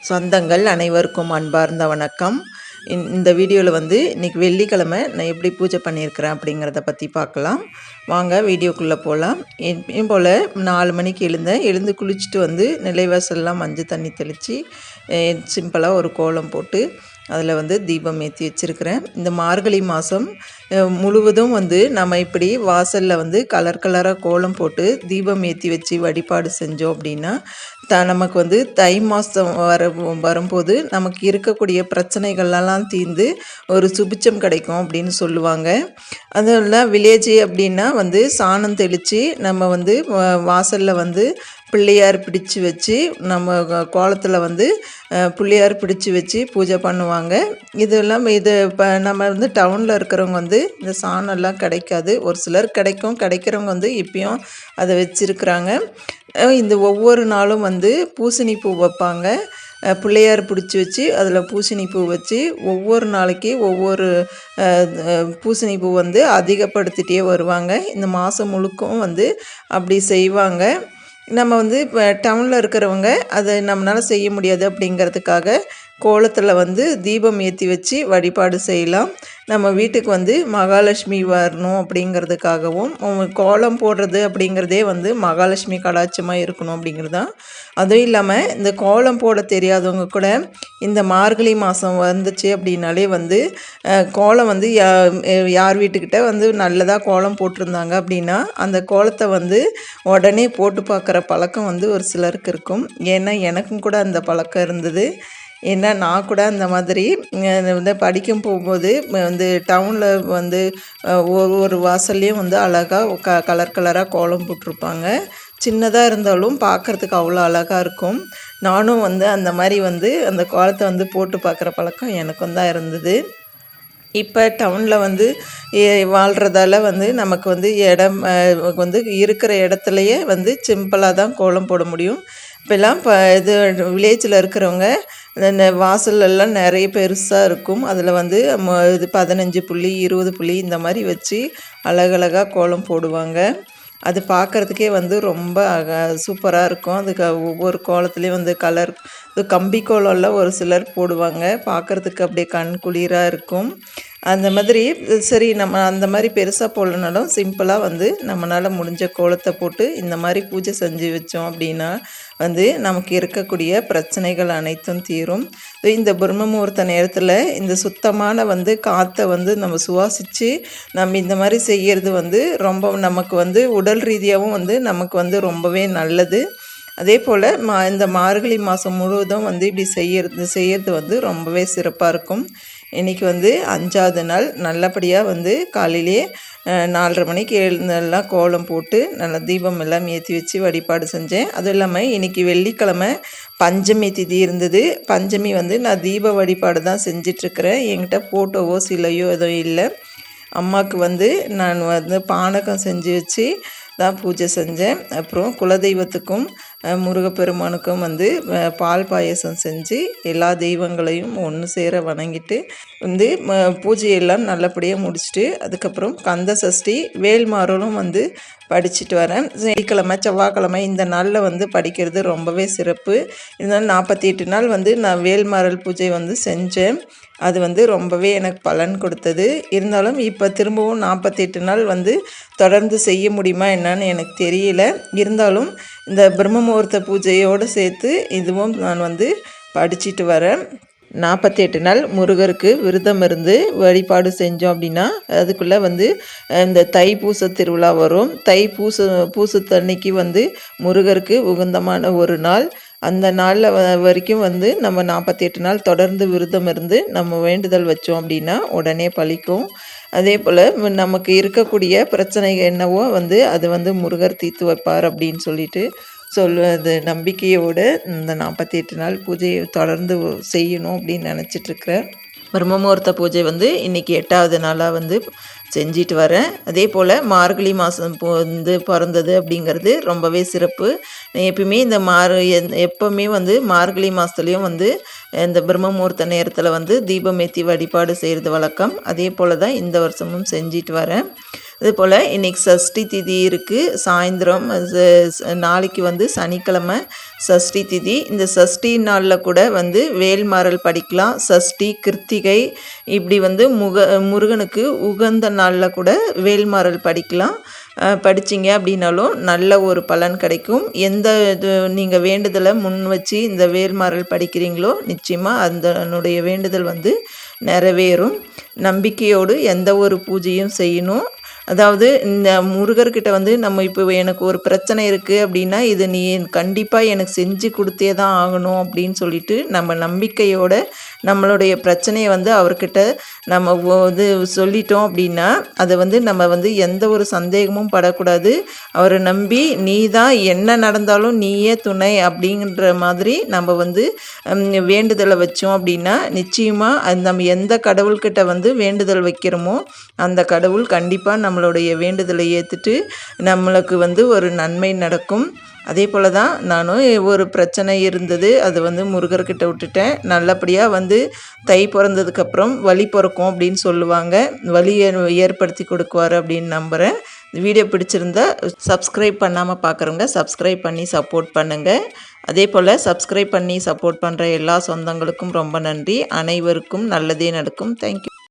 சொந்தங்கள் அனைவருக்கும் அன்பார்ந்த வணக்கம். இந்த வீடியோவில் வந்து இன்றைக்கி வெள்ளிக்கிழமை நான் எப்படி பூஜை பண்ணியிருக்கிறேன் அப்படிங்கிறத பற்றி பார்க்கலாம். வாங்க வீடியோக்குள்ளே போகலாம். எப்பயும் போல் 4 மணிக்கு எழுந்து குளிச்சுட்டு வந்து நிலைவாசல்லாம் மஞ்சள் தண்ணி தெளித்து சிம்பிளாக ஒரு கோலம் போட்டு அதில் வந்து தீபம் ஏற்றி வச்சுருக்கிறேன். இந்த மார்கழி மாதம் முழுவதும் வந்து நம்ம இப்படி வாசலில் வந்து கலர் கலராக கோலம் போட்டு தீபம் ஏற்றி வச்சு வழிபாடு செஞ்சோம் அப்படின்னா நமக்கு வந்து தை மாதம் வரும்போது நமக்கு இருக்கக்கூடிய பிரச்சனைகள்லாம் தீர்ந்து ஒரு சுபிச்சம் கிடைக்கும் அப்படின்னு சொல்லுவாங்க. அதெல்லாம் வில்லேஜ் அப்படின்னா வந்து சாணம் தெளித்து நம்ம வந்து வாசலில் வந்து பிள்ளையார் பிடிச்சி வச்சு நம்ம கோலத்தில் வந்து பிள்ளையார் பிடிச்சி வச்சு பூஜை பண்ணுவாங்க. இதெல்லாம் இப்போ நம்ம வந்து டவுனில் இருக்கிறவங்க வந்து இந்த சாணம்லாம் கிடைக்காது. ஒரு சிலர் கிடைக்கிறவங்க வந்து இப்பயும் அதை வச்சுருக்குறாங்க. இந்த ஒவ்வொரு நாளும் வந்து பூசணி பூ வைப்பாங்க. பிள்ளையார் பிடிச்சி வச்சு அதில் பூசணி பூ வச்சு ஒவ்வொரு நாளைக்கு ஒவ்வொரு பூசணி பூ வந்து அதிகப்படுத்திகிட்டே வருவாங்க. இந்த மாதம் முழுக்கவும் வந்து அப்படி செய்வாங்க. நம்ம வந்து இப்போ டவுனில் இருக்கிறவங்க அதை நம்மளால் செய்ய முடியாது அப்படிங்கிறதுக்காக கோலத்தில் வந்து தீபம் ஏற்றி வச்சு வழிபாடு செய்யலாம். நம்ம வீட்டுக்கு வந்து மகாலட்சுமி வரணும் அப்படிங்கிறதுக்காகவும் கோலம் போடுறது அப்படிங்கிறதே வந்து மகாலட்சுமி கடாட்சமாக இருக்கணும் அப்படிங்கிறது தான். அதுவும் இல்லாமல் இந்த கோலம் போட தெரியாதவங்க கூட இந்த மார்கழி மாதம் வந்துச்சு அப்படின்னாலே வந்து கோலம் வந்து யார் வீட்டுக்கிட்ட வந்து நல்லதாக கோலம் போட்டிருந்தாங்க அப்படின்னா அந்த கோலத்தை வந்து உடனே போட்டு பார்க்குற பழக்கம் வந்து ஒரு சிலருக்கு இருக்கும். ஏன்னா எனக்கும் கூட அந்த பழக்கம் இருந்தது. ஏன்னா நான் கூட அந்த மாதிரி வந்து படிக்கும் போகும்போது வந்து டவுனில் வந்து ஒரு வாசல்லையும் வந்து அழகாக கலர் கலராக கோலம் போட்டிருப்பாங்க. சின்னதாக இருந்தாலும் பார்க்குறதுக்கு அவ்வளோ அழகாக இருக்கும். நானும் வந்து அந்த மாதிரி வந்து அந்த கோலத்தை வந்து போட்டு பார்க்குற பழக்கம் எனக்கும் தான் இருந்தது. இப்போ டவுனில் வந்து வாழ்கிறதால வந்து நமக்கு வந்து இடம் வந்து இருக்கிற இடத்துலையே வந்து சிம்பிளாக தான் கோலம் போட முடியும். இப்போல்லாம் இது வில்லேஜில் இருக்கிறவங்க இந்த வாசலெல்லாம் நிறைய பெருசாக இருக்கும். அதில் வந்து இது 15 புள்ளி 20 புள்ளி இந்த மாதிரி வச்சு அழகழகாக கோலம் போடுவாங்க. அது பார்க்குறதுக்கே வந்து ரொம்ப சூப்பராக இருக்கும். அதுக்கு ஒவ்வொரு கோலத்துலேயும் வந்து கலர் கம்பி கோலம்லாம் ஒரு சிலர் போடுவாங்க. பார்க்குறதுக்கு அப்படியே கண் குளிராக இருக்கும். அந்த மாதிரி சரி நம்ம அந்த மாதிரி பெருசாக போடலனாலும் சிம்பிளாக வந்து நம்மளால் முடிஞ்ச கோலத்தை போட்டு இந்த மாதிரி பூஜை செஞ்சு வச்சோம் அப்படின்னா வந்து நமக்கு இருக்கக்கூடிய பிரச்சனைகள் அனைத்தும் தீரும். இந்த பிரம்ம முகூர்த்த நேரத்தில் இந்த சுத்தமான வந்து காற்றை வந்து நம்ம சுவாசித்து நம்ம இந்த மாதிரி செய்கிறது வந்து ரொம்ப நமக்கு வந்து உடல் ரீதியாகவும் வந்து நமக்கு வந்து ரொம்பவே நல்லது. அதே போல் இந்த மார்கழி மாதம் முழுவதும் வந்து இப்படி செய்கிறது வந்து ரொம்பவே சிறப்பாக இருக்கும். இன்றைக்கி வந்து 5ஆவது நாள் நல்லபடியாக வந்து காலையிலே 4:30 மணிக்கு எழுந்தெல்லாம் கோலம் போட்டு நல்லா தீபம் எல்லாம் ஏற்றி வச்சு வழிபாடு செஞ்சேன். அதுவும் இல்லாமல் இன்றைக்கி வெள்ளிக்கிழமை பஞ்சமி திதி இருந்தது. பஞ்சமி வந்து நான் தீப வழிபாடு தான் செஞ்சிட்ருக்கிறேன். என்கிட்ட ஃபோட்டோவோ சிலையோ எதுவும் இல்லை. அம்மாவுக்கு வந்து நான் வந்து பானகம் செஞ்சு வச்சு தான் பூஜை செஞ்சேன். அப்புறம் குலதெய்வத்துக்கும் முருகப்பெருமானுக்கும் வந்து பால் பாயசம் செஞ்சு எல்லா தெய்வங்களையும் ஒன்று சேர வணங்கிட்டு வந்து பூஜையெல்லாம் நல்லபடியாக முடிச்சுட்டு அதுக்கப்புறம் கந்த சஷ்டி வேல்மாறலும் வந்து படிச்சுட்டு வரேன். வெள்ளிக்கிழமை செவ்வாய்க்கிழமை இந்த நாளில் வந்து படிக்கிறது ரொம்பவே சிறப்பு. இருந்தாலும் 48 நாள் வந்து நான் வேல்மாறல் பூஜை வந்து செஞ்சேன். அது வந்து ரொம்பவே எனக்கு பலன் கொடுத்தது. இருந்தாலும் இப்போ திரும்பவும் 48 நாள் வந்து தொடர்ந்து செய்ய முடியுமா என்னன்னு எனக்கு தெரியல. இருந்தாலும் இந்த பிரம்ம முகூர்த்த பூஜையோடு சேர்த்து இதுவும் நான் வந்து படிச்சுட்டு வரேன். 48 நாள் முருகருக்கு விரதம் இருந்து வழிபாடு செஞ்சோம் அப்படின்னா அதுக்குள்ளே வந்து இந்த தைப்பூச திருவிழா வரும். பூசத்தன்னைக்கு வந்து முருகருக்கு உகந்தமான ஒரு நாள். அந்த நாளில் வரைக்கும் வந்து நம்ம 48 நாள் தொடர்ந்து விரதம் இருந்து நம்ம வேண்டுதல் வச்சோம் அப்படின்னா உடனே பலிக்கும். அதே போல் நமக்கு இருக்கக்கூடிய பிரச்சனை என்னவோ வந்து அது வந்து முருகர் தீர்த்து வைப்பார் அப்படின்னு சொல்லிட்டு சொல்வது நம்பிக்கையோடு இந்த 48 நாள் பூஜையை தொடர்ந்து செய்யணும் அப்படின்னு நினச்சிட்ருக்கிறேன். பிரம்மமுகூர்த்த பூஜை வந்து இன்றைக்கி 8ஆவது நாளாக வந்து செஞ்சிட்டு வரேன். அதே போல் மார்கழி மாதம் வந்து பிறந்தது அப்படிங்கிறது ரொம்பவே சிறப்பு. எப்பயுமே இந்த எப்போவுமே வந்து மார்கழி மாதத்துலேயும் வந்து இந்த பிரம்ம முகூர்த்த நேரத்தில் வந்து தீபம் ஏற்றி வழிபாடு செய்கிறது வழக்கம். அதே போல் தான் இந்த வருஷமும் செஞ்சிட்டு வரேன். இதுபோல் இன்றைக்கி சஷ்டி திதி இருக்குது. சாயந்தரம் நாளைக்கு வந்து சனிக்கிழமை சஷ்டி திதி. இந்த சஷ்டி நாளில் கூட வந்து வேல்மாறல் படிக்கலாம். சஷ்டி, கிருத்திகை இப்படி வந்து முருகனுக்கு உகந்த நாளில் கூட வேல்மாறல் படிக்கலாம். படிச்சிங்க அப்படின்னாலும் நல்ல ஒரு பலன் கிடைக்கும். எந்த இது நீங்கள் வேண்டுதலை முன் வச்சு இந்த வேல்மாறல் படிக்கிறீங்களோ நிச்சயமாக அதனுடைய வேண்டுதல் வந்து நிறைவேறும். நம்பிக்கையோடு எந்த ஒரு பூஜையும் செய்யணும். அதாவது இந்த முருகர்கிட்ட வந்து நம்ம இப்போ எனக்கு ஒரு பிரச்சனை இருக்குது அப்படின்னா இது நீ கண்டிப்பாக எனக்கு செஞ்சு கொடுத்தே தான் ஆகணும் அப்படின்னு சொல்லிட்டு நம்ம நம்பிக்கையோட நம்மளுடைய பிரச்சனையை வந்து அவர்கிட்ட நம்ம இது சொல்லிட்டோம் அப்படின்னா அதை வந்து நம்ம வந்து எந்த ஒரு சந்தேகமும் படக்கூடாது. அவரை நம்பி நீ தான் என்ன நடந்தாலும் நீயே துணை அப்படின்ற மாதிரி நம்ம வந்து வேண்டுதலை வச்சோம் அப்படின்னா நிச்சயமாக நம்ம எந்த கடவுள்கிட்ட வந்து வேண்டுதல் வைக்கிறோமோ அந்த கடவுள் கண்டிப்பாக நம்மளுடைய வேண்டுதலை ஏற்றுட்டு நம்மளுக்கு வந்து ஒரு நன்மை நடக்கும். அதே போல் தான் நானும் ஒரு பிரச்சனை இருந்தது, அது வந்து முருகர்கிட்ட விட்டுட்டேன். நல்லபடியாக வந்து தை பிறந்ததுக்கப்புறம் வழி பிறக்கும் அப்படின்னு சொல்லுவாங்க. வழியை ஏற்படுத்தி கொடுக்குவார் அப்படின்னு நம்புகிறேன். வீடியோ பிடிச்சிருந்தா சப்ஸ்கிரைப் பண்ணாமல் பார்க்குறவங்க சப்ஸ்கிரைப் பண்ணி சப்போர்ட் பண்ணுங்கள். அதே போல் சப்ஸ்கிரைப் பண்ணி சப்போர்ட் பண்ணுற எல்லா சொந்தங்களுக்கும் ரொம்ப நன்றி. அனைவருக்கும் நல்லதே நடக்கும். தேங்க்யூ.